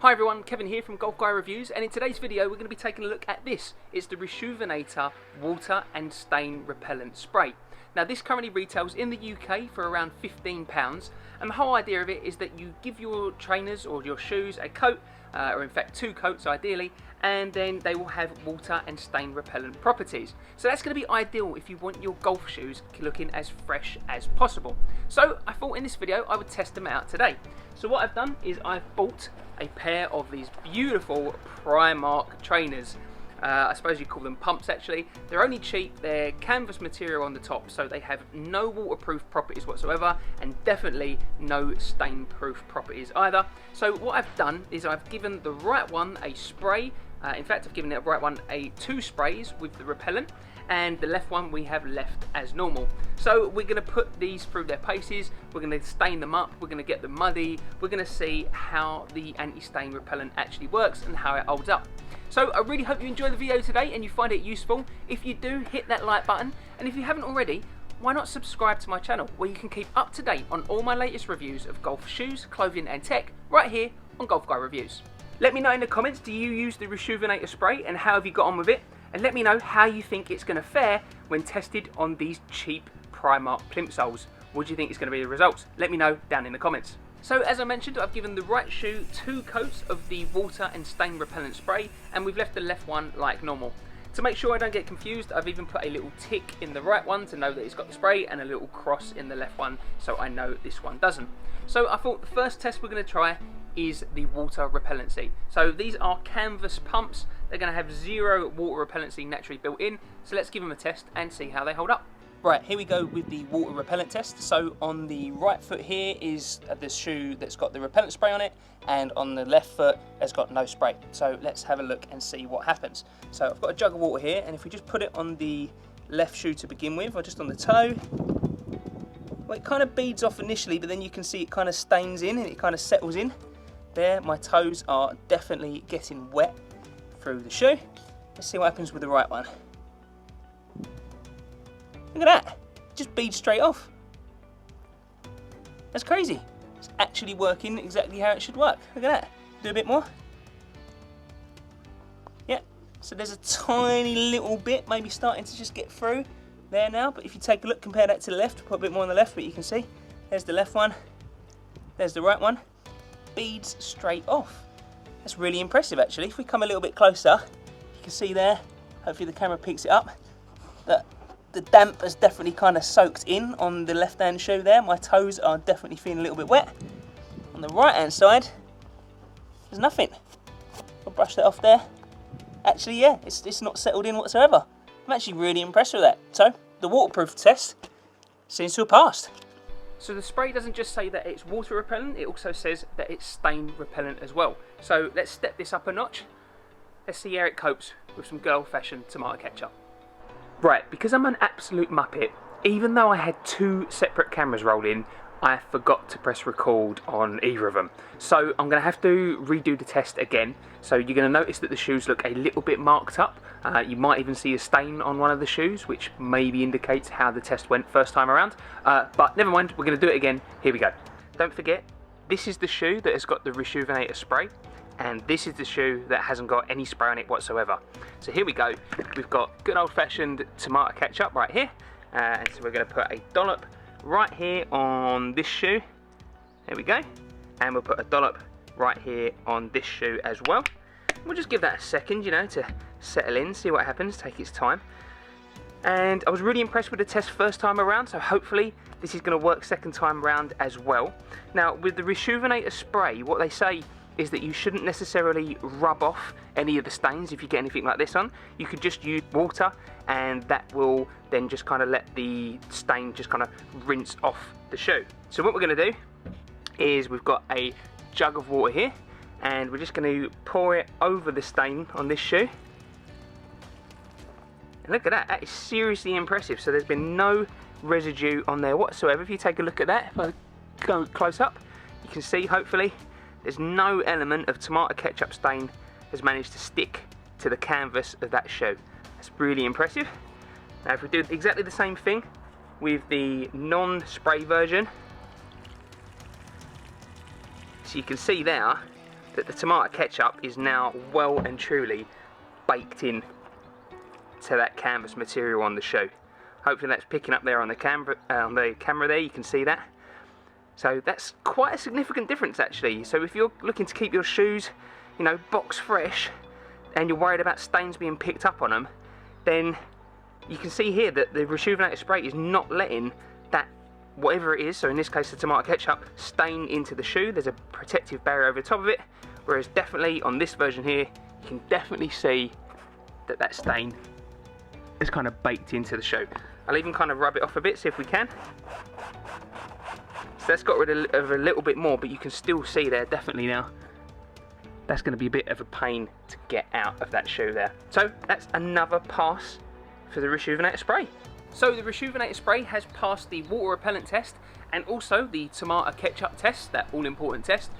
Hi everyone, Kevin here from Golf Guy Reviews, and in today's video we're going to be taking a look at this. It's the Reshoevn8r Water and Stain Repellent Spray. Now this currently retails in the UK for around £15, and the whole idea of it is that you give your trainers or your shoes a coat, or in fact 2 coats ideally, and then they will have water and stain repellent properties. So that's going to be ideal if you want your golf shoes looking as fresh as possible. So I thought in this video I would test them out today. So what I've done is I've bought a pair of these beautiful Primark trainers. I suppose you call them pumps actually. They're only cheap, they're canvas material on the top, so they have no waterproof properties whatsoever, and definitely no stain proof properties either. So what I've done is I've given the right one a spray. In fact, I've given the right one 2 sprays with the repellent, and the left one we have left as normal. So we're going to put these through their paces, we're going to stain them up, we're going to get them muddy, we're going to see how the anti-stain repellent actually works and how it holds up. So I really hope you enjoy the video today and you find it useful. If you do, hit that like button, and if you haven't already, why not subscribe to my channel where you can keep up to date on all my latest reviews of golf shoes, clothing and tech right here on Golf Guy Reviews. Let me know in the comments, do you use the Reshoevn8r spray and how have you got on with it? And let me know how you think it's going to fare when tested on these cheap Primark plimp soles. What do you think is going to be the results? Let me know down in the comments. So as I mentioned, I've given the right shoe 2 coats of the water and stain repellent spray, and we've left the left one like normal. To make sure I don't get confused, I've even put a little tick in the right one to know that it's got the spray, and a little cross in the left one so I know this one doesn't. So I thought the first test we're going to try is the water repellency. So these are canvas pumps. They're going to have 0 water repellency naturally built in. So let's give them a test and see how they hold up. Right, here we go with the water repellent test. So on the right foot here is the shoe that's got the repellent spray on it, and on the left foot has got no spray. So let's have a look and see what happens. So I've got a jug of water here, and if we just put it on the left shoe to begin with, or just on the toe, well, it kind of beads off initially, but then you can see it kind of stains in and it kind of settles in. There, my toes are definitely getting wet through the shoe. Let's see what happens with the right one. Look at that, it just beads straight off. That's crazy. It's actually working exactly how it should work. Look at that, do a bit more. Yeah, so there's a tiny little bit maybe starting to just get through there now, but if you take a look, compare that to the left, put a bit more on the left, but you can see, there's the left one, there's the right one. Beads straight off. That's really impressive actually. If we come a little bit closer, you can see there, hopefully the camera picks it up, that the damp has definitely kind of soaked in on the left hand shoe there. My toes are definitely feeling a little bit wet. On the right hand side, there's nothing. I'll brush that off there. Actually, yeah, it's not settled in whatsoever. I'm actually really impressed with that. So the waterproof test seems to have passed. So the spray doesn't just say that it's water repellent, it also says that it's stain repellent as well. So let's step this up a notch. Let's see how it copes with some good old-fashioned tomato ketchup. Right, because I'm an absolute muppet, even though I had 2 separate cameras rolling, I forgot to press record on either of them. So I'm going to have to redo the test again. So you're going to notice that the shoes look a little bit marked up. You might even see a stain on one of the shoes, which maybe indicates how the test went first time around. But never mind, we're going to do it again. Here we go. Don't forget, this is the shoe that has got the Reshoevn8r spray, and this is the shoe that hasn't got any spray on it whatsoever. So here we go. We've got good old-fashioned tomato ketchup right here. And so we're going to put a dollop right here on this shoe. There we go. And we'll put a dollop right here on this shoe as well. We'll just give that a second, you know, to settle in, see what happens, take its time. And I was really impressed with the test first time around, so hopefully this is going to work second time around as well. Now, with the Reshoevn8r spray, what they say is that you shouldn't necessarily rub off any of the stains if you get anything like this on. You could just use water, and that will then just kind of let the stain just kind of rinse off the shoe. So what we're going to do is we've got a jug of water here, and we're just going to pour it over the stain on this shoe. And look at that, that is seriously impressive. So there's been no residue on there whatsoever. If you take a look at that, if I go close up, you can see hopefully there's no element of tomato ketchup stain has managed to stick to the canvas of that shoe. That's really impressive. Now if we do exactly the same thing with the non-spray version, so you can see there that the tomato ketchup is now well and truly baked in to that canvas material on the shoe. Hopefully that's picking up there on the camera there, you can see that. So that's quite a significant difference actually. So if you're looking to keep your shoes, you know, box fresh, and you're worried about stains being picked up on them, then you can see here that the Reshoevn8r spray is not letting that, whatever it is, so in this case the tomato ketchup, stain into the shoe. There's a protective barrier over the top of it, whereas definitely on this version here, you can definitely see that that stain is kind of baked into the shoe. I'll even kind of rub it off a bit, see if we can. So that's got rid of a little bit more, but you can still see there definitely now. That's going to be a bit of a pain to get out of that shoe there. So that's another pass for the Reshoevn8r spray. So the Reshoevn8r spray has passed the water repellent test and also the tomato ketchup test, that all important test.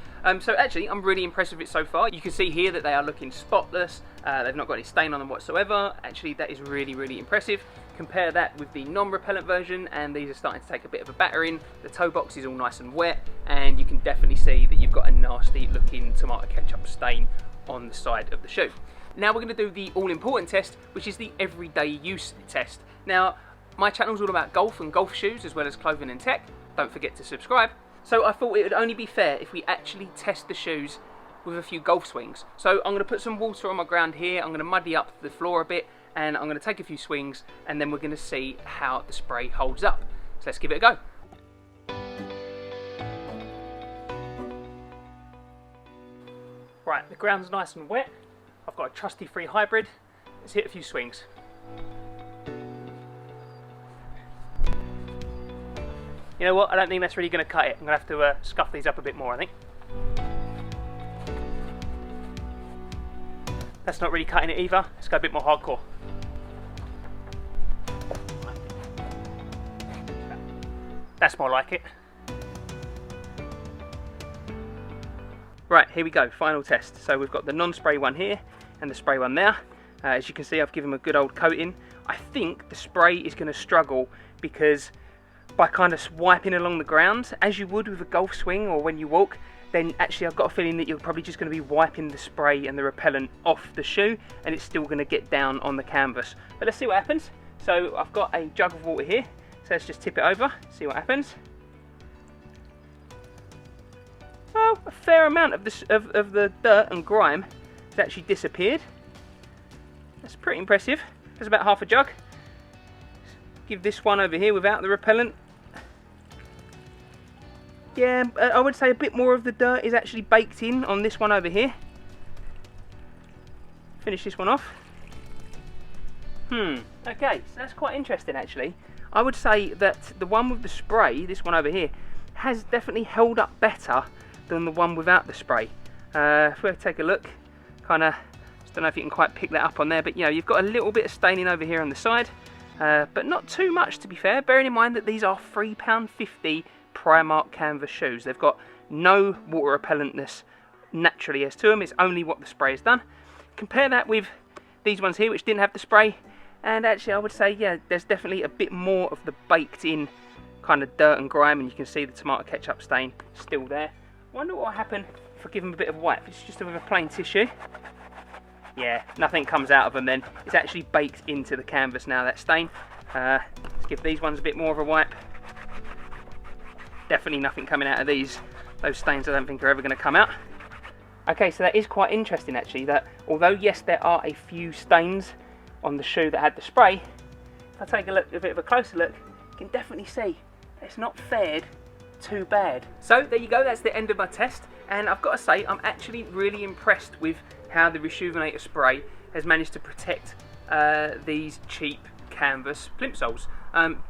So actually I'm really impressed with it so far. You can see here that they are looking spotless, they've not got any stain on them whatsoever. Actually that is really, really impressive. Compare that with the non-repellent version and these are starting to take a bit of a battering. The toe box is all nice and wet and you can definitely see that you've got a nasty looking tomato ketchup stain on the side of the shoe. Now we're going to do the all-important test, which is the everyday use test. Now my channel is all about golf and golf shoes as well as clothing and tech. Don't forget to subscribe. So I thought it would only be fair if we actually test the shoes with a few golf swings. So I'm going to put some water on my ground here, I'm going to muddy up the floor a bit and I'm going to take a few swings and then we're going to see how the spray holds up. So let's give it a go. Right, the ground's nice and wet. I've got a trusty free hybrid. Let's hit a few swings. You know what, I don't think that's really going to cut it. I'm going to have to scuff these up a bit more, I think. That's not really cutting it either. Let's go a bit more hardcore. That's more like it. Right, here we go, final test. So we've got the non-spray one here and the spray one there. As you can see, I've given them a good old coating. I think the spray is going to struggle because by kind of wiping along the ground, as you would with a golf swing or when you walk, then actually I've got a feeling that you're probably just going to be wiping the spray and the repellent off the shoe and it's still going to get down on the canvas. But let's see what happens. So I've got a jug of water here, so let's just tip it over, see what happens. Well, a fair amount of the dirt and grime has actually disappeared. That's pretty impressive. There's about half a jug. Give this one over here without the repellent. Yeah, I would say a bit more of the dirt is actually baked in on this one over here. Finish this one off. Okay, so that's quite interesting actually. I would say that the one with the spray, this one over here, has definitely held up better than the one without the spray. If we take a look, kind of, don't know if you can quite pick that up on there, but you know, you've got a little bit of staining over here on the side, but not too much to be fair, bearing in mind that these are £3.50 Primark canvas shoes. They've got no water repellentness naturally as to them, it's only what the spray has done. Compare that with these ones here which didn't have the spray, and actually I would say, yeah, there's definitely a bit more of the baked in kind of dirt and grime, and you can see the tomato ketchup stain still there. Wonder what will happen if I give them a bit of wipe. It's just with a plain tissue. Yeah, nothing comes out of them then. It's actually baked into the canvas now, that stain. Let's give these ones a bit more of a wipe. Definitely nothing coming out of these. Those stains I don't think are ever going to come out. Okay, so that is quite interesting actually, that although yes there are a few stains on the shoe that had the spray, if I take a look, a bit of a closer look, you can definitely see it's not fared too bad. So there you go, that's the end of my test, and I've got to say I'm actually really impressed with how the Reshoevn8r spray has managed to protect these cheap canvas plimsolls.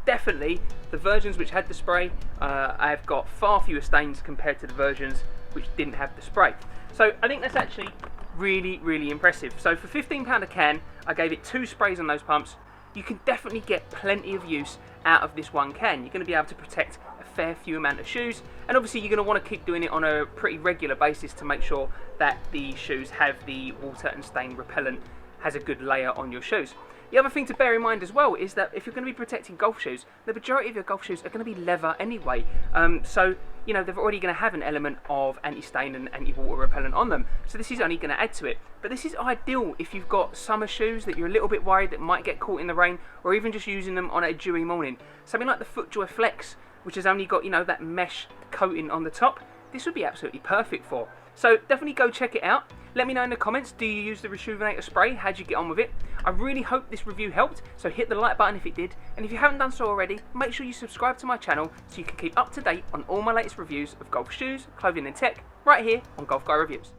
Definitely the versions which had the spray, I've got far fewer stains compared to the versions which didn't have the spray. So I think that's actually really, really impressive. So for £15 a can, I gave it 2 sprays on those pumps. You can definitely get plenty of use out of this one can. You're going to be able to protect a fair few amount of shoes, and obviously you're going to want to keep doing it on a pretty regular basis to make sure that the shoes have the water and stain repellent, has a good layer on your shoes. The other thing to bear in mind as well is that if you're going to be protecting golf shoes, the majority of your golf shoes are going to be leather anyway. So, you know, they're already going to have an element of anti-stain and anti-water repellent on them. So this is only going to add to it. But this is ideal if you've got summer shoes that you're a little bit worried that might get caught in the rain, or even just using them on a dewy morning. Something like the FootJoy Flex, which has only got, you know, that mesh coating on the top, this would be absolutely perfect for. So definitely go check it out. Let me know in the comments, do you use the Reshoevn8r spray? How'd you get on with it? I really hope this review helped, so hit the like button if it did. And if you haven't done so already, make sure you subscribe to my channel so you can keep up to date on all my latest reviews of golf shoes, clothing and tech, right here on Golf Guy Reviews.